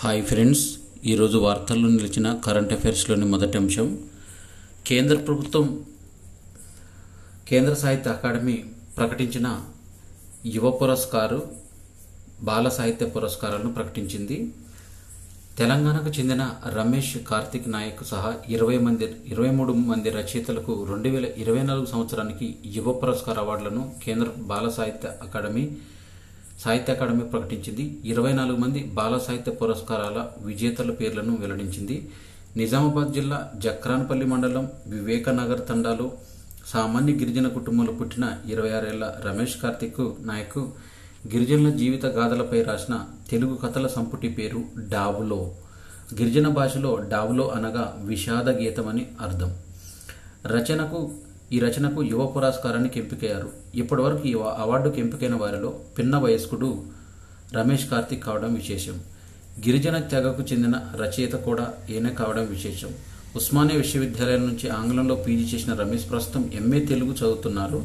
Hi friends, ఈరోజు వార్తల్లో నిలిచిన కరెంట్ అఫైర్స్లోని మొదటి అంశం. కేంద్ర ప్రభుత్వం కేంద్ర సాహిత్య అకాడమీ ప్రకటించిన యువ పురస్కారు, బాల సాహిత్య పురస్కారాలను ప్రకటించింది. తెలంగాణకు చెందిన రమేష్ కార్తిక్ నాయక్ సహా 23 మంది రచయితలకు 2024 సంవత్సరానికి యువ పురస్కార్ అవార్డులను కేంద్ర బాల సాహిత్య అకాడమీ ప్రకటించింది. 24 మంది బాల సాహిత్య పురస్కారాల విజేతల పేర్లను వెల్లడించింది. నిజామాబాద్ జిల్లా జక్రాన్పల్లి మండలం వివేకనగర్ తండాలో సామాన్య గిరిజన కుటుంబంలో పుట్టిన 26 ఏళ్ల రమేష్ కార్తిక్ నాయక్ గిరిజనుల జీవిత గాథలపై రాసిన తెలుగు కథల సంపుటి పేరు డావులో. గిరిజన భాషలో డావులో అనగా విషాద గీతమని అర్థం. ఈ రచనకు యువ పురస్కారానికి ఎంపికయ్యారు. ఇప్పటివరకు ఈ అవార్డుకు ఎంపికైన వారిలో పిన్న వయస్కుడు రమేష్ కార్తిక్ కావడం విశేషం. గిరిజన తెగకు చెందిన రచయిత కూడా ఈయన కావడం విశేషం. ఉస్మానియా విశ్వవిద్యాలయం నుంచి ఆంగ్లంలో పీజీ చేసిన రమేష్ ప్రస్తుతం ఎంఏ తెలుగు చదువుతున్నారు.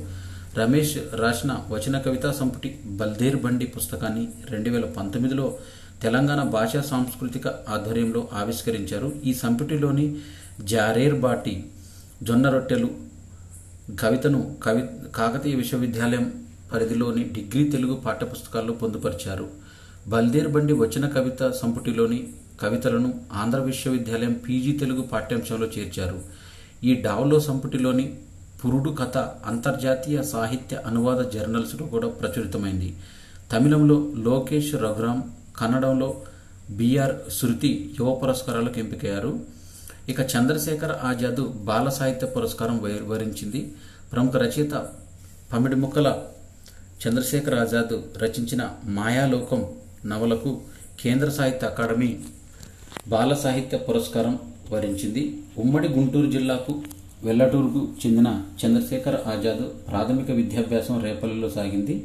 రమేష్ రాసిన వచన కవితా సంపుటి బల్దేర్ బండి పుస్తకాన్ని 2019లో తెలంగాణ భాషా సాంస్కృతిక ఆధ్వర్యంలో ఆవిష్కరించారు. ఈ సంపుటిలోని జారేర్ బాటి, జొన్న రొట్టెలు కవితను కాకతీయ విశ్వవిద్యాలయం పరిధిలోని డిగ్రీ తెలుగు పాఠ్యపుస్తకాల్లో పొందుపరిచారు. బల్దేర్ బండి వచన కవిత సంపుటిలోని కవితలను ఆంధ్ర విశ్వవిద్యాలయం పీజీ తెలుగు పాఠ్యాంశంలో చేర్చారు. ఈ డావులో సంపుటిలోని పురుడు కథ అంతర్జాతీయ సాహిత్య అనువాద జర్నల్స్లో కూడా ప్రచురితమైంది. తమిళంలో లోకేష్ రఘురామ్, కన్నడంలో బిఆర్ శృతి యువ పురస్కారాలకు ఎంపికయ్యారు. ఇక చంద్రశేఖర్ ఆజాద్ బాల సాహిత్య పురస్కారం వరించింది. ప్రముఖ రచయిత పమిడి ముక్కల చంద్రశేఖర్ ఆజాద్ రచించిన మాయాలోకం నవలకు కేంద్ర సాహిత్య అకాడమీ బాల సాహిత్య పురస్కారం వరించింది. ఉమ్మడి గుంటూరు జిల్లాకు వెల్లటూరుకు చెందిన చంద్రశేఖర్ ఆజాద్ ప్రాథమిక విద్యాభ్యాసం రేపల్లిలో సాగింది.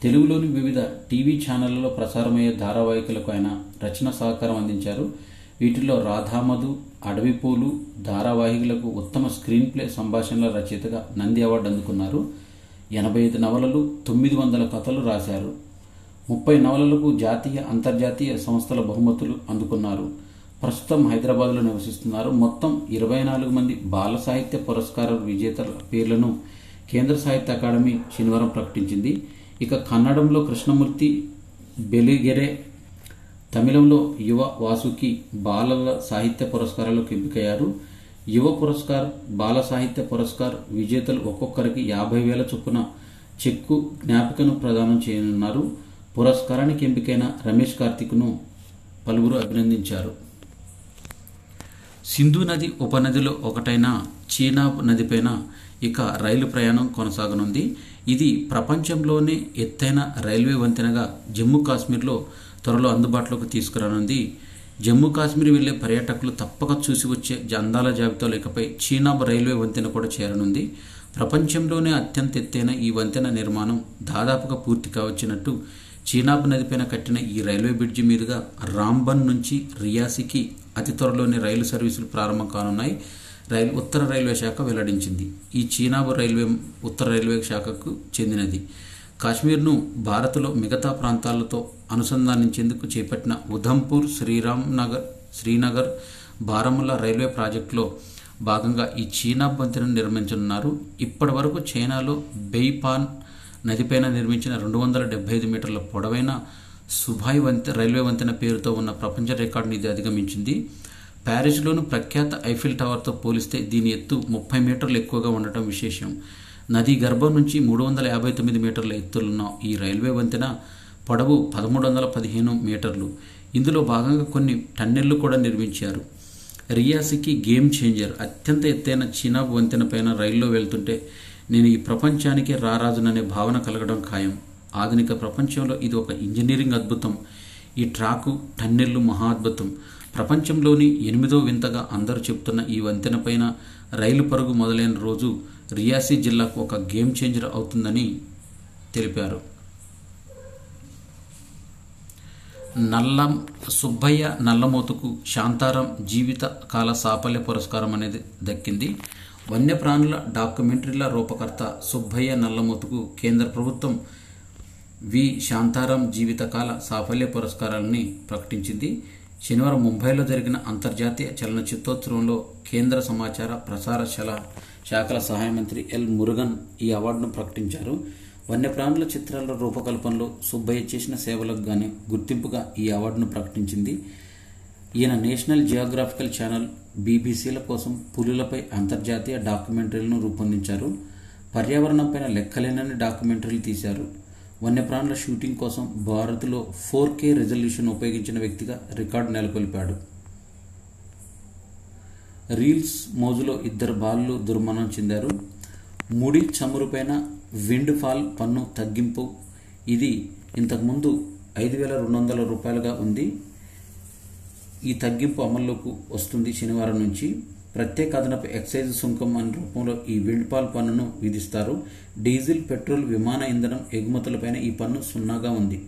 తెలుగులోని వివిధ టీవీ ఛానళ్లలో ప్రసారమయ్యే ధారావాహికలకు ఆయన రచన సహకారం అందించారు. వీటిలో రాధామధు, అడవిపూలు ధారావాహికలకు ఉత్తమ స్క్రీన్ ప్లే సంభాషణల రచయితగా నంది అవార్డు అందుకున్నారు. 85 నవలలు, 900 కథలు రాశారు. 30 నవలలకు జాతీయ, అంతర్జాతీయ సంస్థల బహుమతులు అందుకున్నారు. ప్రస్తుతం హైదరాబాద్లో నివసిస్తున్నారు. మొత్తం 24 మంది బాల సాహిత్య పురస్కార విజేతల పేర్లను కేంద్ర సాహిత్య అకాడమీ శనివారం ప్రకటించింది. ఇక కన్నడంలో కృష్ణమూర్తి బెలిగెరే, తమిళంలో యువ వాసుకి బాలల సాహిత్య పురస్కారాలకు ఎంపికయ్యారు. యువ పురస్కార్, బాల సాహిత్య పురస్కార్ విజేతలు ఒక్కొక్కరికి 50,000 చొప్పున చెక్కు జ్ఞాపికను ప్రదానం చేయనున్నారు. పురస్కారానికి ఎంపికైన రమేష్ కార్తిక్ను పలువురు అభినందించారు. సింధు నది ఉపనదిలో ఒకటైన చీనాబ్ నదిపైన ఇక రైలు ప్రయాణం కొనసాగనుంది. ఇది ప్రపంచంలోనే ఎత్తైన రైల్వే వంతెనగా జమ్మూ కాశ్మీర్లో త్వరలో అందుబాటులోకి తీసుకురానుంది. జమ్మూ కాశ్మీర్ వెళ్లే పర్యాటకులు తప్పక చూసి వచ్చే అందాల జాబితాలో ఇకపై చీనాబ్ రైల్వే వంతెన కూడా చేరనుంది. ప్రపంచంలోనే అత్యంత ఎత్తైన ఈ వంతెన నిర్మాణం దాదాపుగా పూర్తి కావచ్చినట్టు చీనాబ్ నదిపైన కట్టిన ఈ రైల్వే బ్రిడ్జి మీదుగా రాంబన్ నుంచి రియాసీకి అతి త్వరలోనే రైలు సర్వీసులు ప్రారంభం కానున్నాయి. ఉత్తర రైల్వే శాఖ వెల్లడించింది. ఈ చీనాబ్ రైల్వే ఉత్తర రైల్వే శాఖకు చెందినది. కాశ్మీర్ను భారత్లో మిగతా ప్రాంతాలతో అనుసంధానించేందుకు చేపట్టిన ఉధంపూర్, శ్రీనగర్, బారాముల్లా రైల్వే ప్రాజెక్టులో భాగంగా ఈ చీనాబ్ వంతెనను నిర్మించనున్నారు. ఇప్పటి వరకు చైనాలో బెయిపాన్ నదిపైన నిర్మించిన 275 మీటర్ల పొడవైన సుభాయ్ రైల్వే వంతెన పేరుతో ఉన్న ప్రపంచ రికార్డును ఇది అధిగమించింది. ప్యారిస్లోని ప్రఖ్యాత ఐఫిల్ టవర్తో పోలిస్తే దీని ఎత్తు 30 మీటర్లు ఎక్కువగా ఉండటం విశేషం. నదీ గర్భం నుంచి 359 మీటర్ల ఎత్తులున్న ఈ రైల్వే వంతెన పొడవు 1315 మీటర్లు. ఇందులో భాగంగా కొన్ని టన్నెళ్లు కూడా నిర్మించారు. రియాసీకి గేమ్ చేంజర్. అత్యంత ఎత్తైన చీనాబ్ వంతెన పైన రైల్లో వెళ్తుంటే నేను ఈ ప్రపంచానికి రారాజుననే భావన కలగడం ఖాయం. ఆధునిక ప్రపంచంలో ఇది ఒక ఇంజనీరింగ్ అద్భుతం. ఈ ట్రాకు, టన్నెళ్లు మహా అద్భుతం. ప్రపంచంలోని 8వ వింతగా అందరూ చెబుతున్న ఈ వంతెన పైన రైలు పరుగు మొదలైన రోజు రియాసీ జిల్లాకు ఒక గేమ్ చేంజర్ అవుతుందని తెలిపారు. సుబ్బయ్య నల్లమోతుకు శాంతారాం జీవిత కాల సాఫల్య పురస్కారం అనేది దక్కింది. వన్యప్రాణుల డాక్యుమెంటరీల రూపకర్త సుబ్బయ్య నల్లమోతుకు కేంద్ర ప్రభుత్వం వి శాంతారాం జీవితకాల సాఫల్య పురస్కారాలని ప్రకటించింది. శనివారం ముంబైలో జరిగిన అంతర్జాతీయ చలనచిత్రోత్సవంలో కేంద్ర సమాచార ప్రసార శాఖల సహాయ మంత్రి ఎల్ మురుగన్ ఈ అవార్డును ప్రకటించారు. వన్యప్రాణుల చిత్రాల రూపకల్పనలో సుబ్బయ్య చేసిన సేవలకు గాను గుర్తింపుగా ఈ అవార్డును ప్రకటించింది. ఈయన నేషనల్ జియోగ్రాఫికల్ ఛానల్ బీబీసీల కోసం పులులపై అంతర్జాతీయ డాక్యుమెంటరీలను రూపొందించారు. పర్యావరణంపైన లెక్కలేనన్ని డాక్యుమెంటరీలు తీశారు. వన్యప్రాణుల షూటింగ్ కోసం భారత్లో 4K రెజల్యూషన్ ఉపయోగించిన వ్యక్తిగా రికార్డు నెలకొల్పాడు. రీల్స్ మోజులో 2 బాలులు దుర్మరణం చెందారు. ముడి చమురుపైన విండ్ ఫాల్ పన్ను తగ్గింపు ఇది ఇంతకుముందు 5,200 రూపాయలుగా ఉంది. ఈ తగ్గింపు అమల్లోకి వస్తుంది శనివారం నుంచి. ప్రత్యేక అదనపు ఎక్సైజ్ సుంకం అనే రూపంలో ఈ విండ్ ఫాల్ పన్నును విధిస్తారు. డీజిల్, పెట్రోల్, విమాన ఇంధనం ఎగుమతులపైన ఈ పన్ను 0గా ఉంది.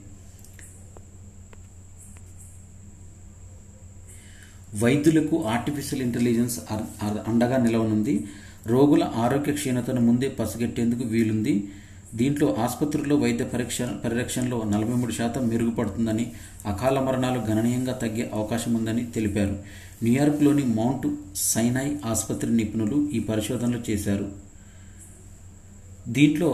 వైద్యులకు ఆర్టిఫిషియల్ ఇంటెలిజెన్స్ అండగా నిలవనుంది. రోగుల ఆరోగ్య క్షీణతను ముందే పసిగట్టేందుకు వీలుంది. దీంట్లో ఆసుపత్రుల్లో వైద్య పరిరక్షణలో 43% మెరుగుపడుతుందని, అకాల మరణాలు గణనీయంగా తగ్గే అవకాశం ఉందని తెలిపారు. న్యూయార్క్లోని మౌంట్ సైనాయ్ ఆసుపత్రి నిపుణులు ఈ పరిశోధనలు చేశారు. దీంట్లో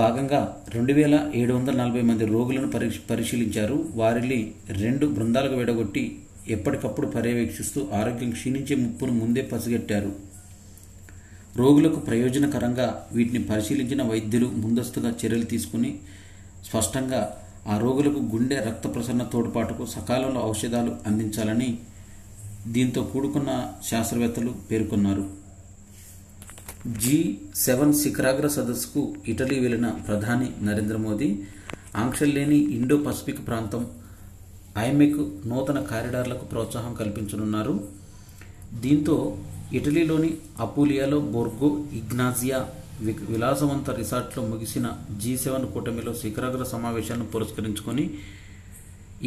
భాగంగా 2,740 మంది రోగులను పరిశీలించారు. వారిని 2 బృందాలుగా విడగొట్టి ఎప్పటికప్పుడు పర్యవేక్షిస్తూ ఆరోగ్యం క్షీణించే ముప్పును ముందే పసిగట్టారు. రోగులకు ప్రయోజనకరంగా వీటిని పరిశీలించిన వైద్యులు ముందస్తుగా చర్యలు తీసుకుని స్పష్టంగా ఆ రోగులకు గుండె రక్త ప్రసరణ తోడ్పాటుకు సకాలంలో ఔషధాలు అందించాలని దీంతో కూడుకున్న శాస్త్రవేత్తలు పేర్కొన్నారు. G7 శిఖరాగ్ర సదస్సుకు ఇటలీ వెళ్లిన ప్రధాని నరేంద్ర మోదీ ఆంక్షలు లేని ఇండో పసిఫిక్ ప్రాంతం ఐమెక్ నూతన కారిడార్లకు ప్రోత్సాహం కల్పించనున్నారు. దీంతో ఇటలీలోని అపూలియాలో బోర్గో ఇగ్నాజియా విలాసవంత రిసార్ట్లో ముగిసిన G7 కూటమిలో శిఖరాగ్ర సమావేశాలను పురస్కరించుకొని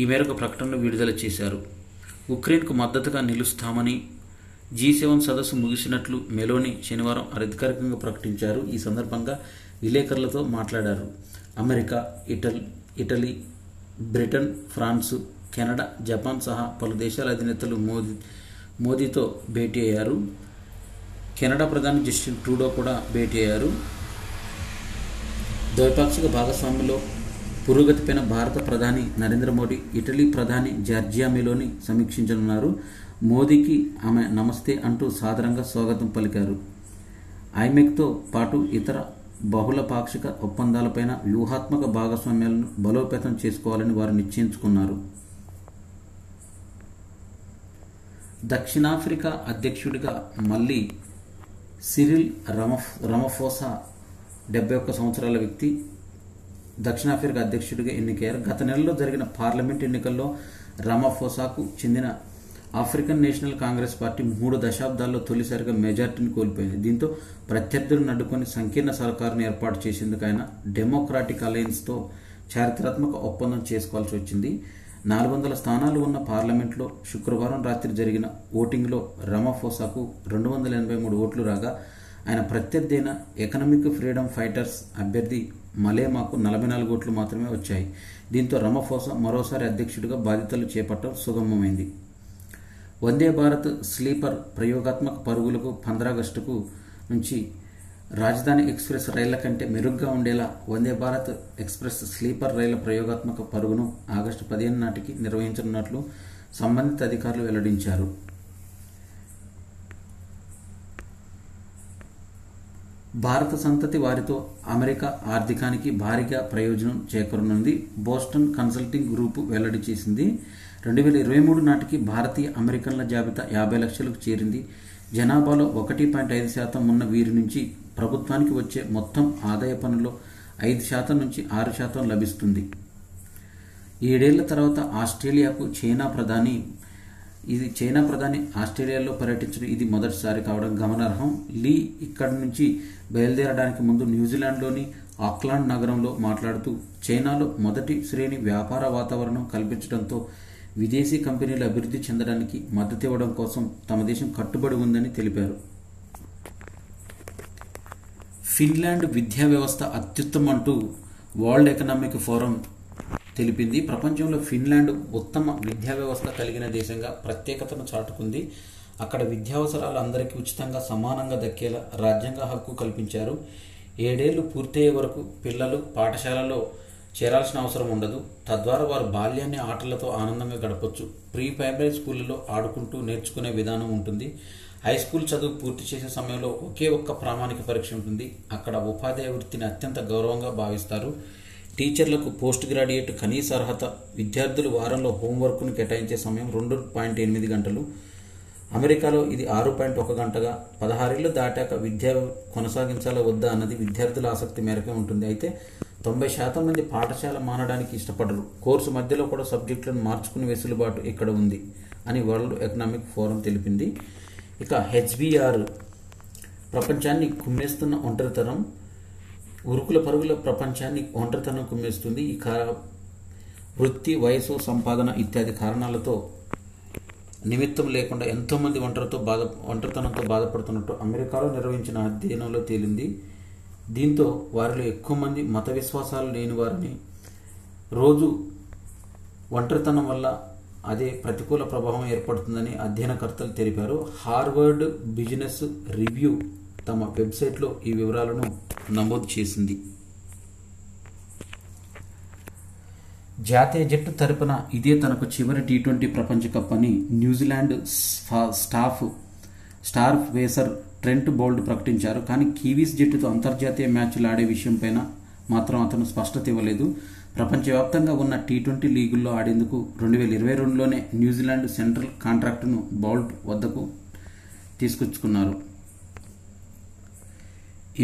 ఈ మేరకు ప్రకటనలు విడుదల చేశారు. ఉక్రెయిన్కు మద్దతుగా నిలుస్తామని G7 సదస్సు ముగిసినట్లు మెలోని శనివారం అధికారికంగా ప్రకటించారు. ఈ సందర్భంగా విలేకరులతో మాట్లాడారు. America, Italy, Britain, France, Canada, Japan సహా పలు దేశాల అధినేతలు మోదీతో భేటీ అయ్యారు. కెనడా ప్రధాని జస్టిన్ ట్రూడో కూడా భేటీ అయ్యారు. ద్వైపాక్షిక భాగస్వామ్యంలో పురోగతిపైన భారత ప్రధాని నరేంద్ర మోదీ ఇటలీ ప్రధాని జార్జియా మెలోని సమీక్షించనున్నారు. మోదీకి ఆమె నమస్తే అంటూ సాదరంగా స్వాగతం పలికారు. ఐమెక్తో పాటు ఇతర బహుళ పాక్షిక ఒప్పందాలపైన వ్యూహాత్మక భాగస్వామ్యాలను బలోపేతం చేసుకోవాలని వారు నిశ్చయించుకున్నారు. దక్షిణాఫ్రికా అధ్యక్షుడిగా మళ్లీ సిరిల్ రమఫోసా 71 సంవత్సరాల వ్యక్తి దక్షిణాఫ్రికా అధ్యక్షుడిగా ఎన్నికయ్యారు. గత నెలలో జరిగిన పార్లమెంట్ ఎన్నికల్లో రమఫోసాకు చెందిన ఆఫ్రికన్ నేషనల్ కాంగ్రెస్ పార్టీ 3 దశాబ్దాల్లో తొలిసారిగా మెజార్టీని కోల్పోయింది. దీంతో ప్రత్యర్థులను అడ్డుకొని సంకీర్ణ సర్కారును ఏర్పాటు చేసేందుకు ఆయన డెమోక్రాటిక్ అలయన్స్తో చారిత్రాత్మక ఒప్పందం చేసుకోవాల్సి వచ్చింది. 400 స్థానాలు ఉన్న పార్లమెంట్లో శుక్రవారం రాత్రి జరిగిన ఓటింగ్లో రమఫోసాకు 283 ఓట్లు రాగా ఆయన ప్రత్యర్థి అయిన ఎకనామిక్ ఫ్రీడమ్ ఫైటర్స్ అభ్యర్థి మలేమాకు 44 ఓట్లు మాత్రమే వచ్చాయి. దీంతో రమఫోసా మరోసారి అధ్యక్షుడిగా బాధ్యతలు చేపట్టడం సుగమమైంది. వందే భారత్ స్లీపర్ ప్రయోగాత్మక పరుగులకు 15 ఆగస్టుకు నుంచి రాజధాని ఎక్స్ప్రెస్ రైళ్ల కంటే మెరుగ్గా ఉండేలా వందే భారత్ ఎక్స్ప్రెస్ స్లీపర్ రైళ్ల ప్రయోగాత్మక పరుగును ఆగస్టు 15 నాటికి నిర్వహించనున్నట్లు సంబంధిత అధికారులు వెల్లడించారు. భారత సంతతి వారితో అమెరికా ఆర్థికానికి భారీగా ప్రయోజనం చేకూరనుంది. బోస్టన్ కన్సల్టింగ్ గ్రూపు వెల్లడి చేసింది. 2023 నాటికి భారతీయ అమెరికన్ల జాబితా 50 లక్షలకు చేరింది. జనాభాలో 1.5% ఉన్న వీరి నుంచి ప్రభుత్వానికి వచ్చే మొత్తం ఆదాయ పన్నులో 5% నుంచి 6% లభిస్తుంది. 7 ఏళ్ల తర్వాత ఆస్ట్రేలియాకు చైనా ప్రధాని ఆస్ట్రేలియాలో పర్యటించడం ఇది మొదటిసారి కావడం గమనార్హం. లీ ఇక్కడి నుంచి బయలుదేరడానికి ముందు న్యూజిలాండ్లోని ఆక్లాండ్ నగరంలో మాట్లాడుతూ చైనాలో మొదటి శ్రేణి వ్యాపార వాతావరణం కల్పించడంతో విదేశీ కంపెనీలు అభివృద్ధి చెందడానికి మద్దతు ఇవ్వడం కోసం తమ దేశం కట్టుబడి ఉందని తెలిపారు. ఫిన్లాండ్ విద్యా వ్యవస్థ అత్యుత్తమం అంటూ వరల్డ్ ఎకనామిక్ ఫోరం తెలిపింది. ప్రపంచంలో ఫిన్లాండ్ ఉత్తమ విద్యా వ్యవస్థ కలిగిన దేశంగా ప్రత్యేకతను చాటుకుంది. అక్కడ విద్యావసరాలు అందరికీ ఉచితంగా సమానంగా దక్కేలా రాజ్యాంగ హక్కు కల్పించారు. 7 ఏళ్లు పూర్తయ్యే వరకు పిల్లలు పాఠశాలలో చేరాల్సిన అవసరం ఉండదు. తద్వారా వారు బాల్యాన్ని ఆటలతో ఆనందంగా గడపొచ్చు. ప్రీ ప్రైమరీ స్కూళ్ళలో ఆడుకుంటూ నేర్చుకునే విధానం ఉంటుంది. హై స్కూల్ చదువు పూర్తి చేసే సమయంలో ఒకే ఒక్క ప్రామాణిక పరీక్ష ఉంటుంది. అక్కడ ఉపాధ్యాయ వృత్తిని అత్యంత గౌరవంగా భావిస్తారు. టీచర్లకు పోస్ట్ గ్రాడ్యుయేట్ కనీస అర్హత. విద్యార్థులు వారంలో హోంవర్క్ను కేటాయించే సమయం 2.8 గంటలు. అమెరికాలో ఇది 6.1 గంటగా. 16 ఏళ్లు దాటాక విద్య కొనసాగించాలా వద్దా అన్నది విద్యార్థుల ఆసక్తి మేరకే ఉంటుంది. అయితే 90% మంది పాఠశాల మానడానికి ఇష్టపడరు. కోర్సు మధ్యలో కూడా సబ్జెక్టులను మార్చుకునే వెసులుబాటు ఇక్కడ ఉంది అని వరల్డ్ ఎకనామిక్ ఫోరం తెలిపింది. ఇక HBR ప్రపంచాన్ని కుమ్మేస్తున్న ఒంటరితనం. ఉరుకుల పరుగుల ప్రపంచాన్ని ఒంటరితనం కుమ్మేస్తుంది. ఈ వృత్తి, వయసు, సంపాదన ఇత్యాది కారణాలతో నిమిత్తం లేకుండా ఎంతోమంది ఒంటరితనంతో బాధపడుతున్నట్టు అమెరికాలో నిర్వహించిన అధ్యయనంలో తేలింది. దీంతో వారిలో ఎక్కువ మంది మత విశ్వాసాలు లేని వారని, రోజు ఒంటరితనం వల్ల అదే ప్రతికూల ప్రభావం ఏర్పడుతుందని అధ్యయనకర్తలు తెలిపారు. హార్వర్డ్ బిజినెస్ రివ్యూ తమ వెబ్సైట్లో ఈ వివరాలను నమోదు చేసింది. జాతీయ జట్టు తరపున ఇదే తనకు చివరి T20 ప్రపంచ కప్ అని New Zealand star pacer Trent Boult ప్రకటించారు. కానీ కివీస్ జట్టుతో అంతర్జాతీయ మ్యాచ్లు ఆడే విషయంపైన మాత్రం అతను స్పష్టత ఇవ్వలేదు. ప్రపంచవ్యాప్తంగా ఉన్న T20 లీగుల్లో ఆడేందుకు 2022లోనే న్యూజిలాండ్ సెంట్రల్ కాంట్రాక్టును బౌల్ట్ వద్దకు తీసుకొచ్చుకున్నారు.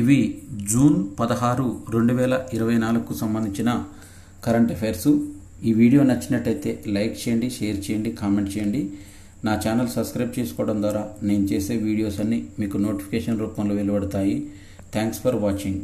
ఇవి జూన్ 16, 2024కు సంబంధించిన కరెంట్ అఫైర్స్. ఈ వీడియో నచ్చినట్టయితే లైక్ చేయండి, షేర్ చేయండి, కామెంట్ చేయండి. నా ఛానల్ సబ్స్క్రైబ్ చేసుకోవడం ద్వారా నేను చేసే వీడియోస్ అన్నీ మీకు నోటిఫికేషన్ రూపంలో వెలువడతాయి. Thanks for watching.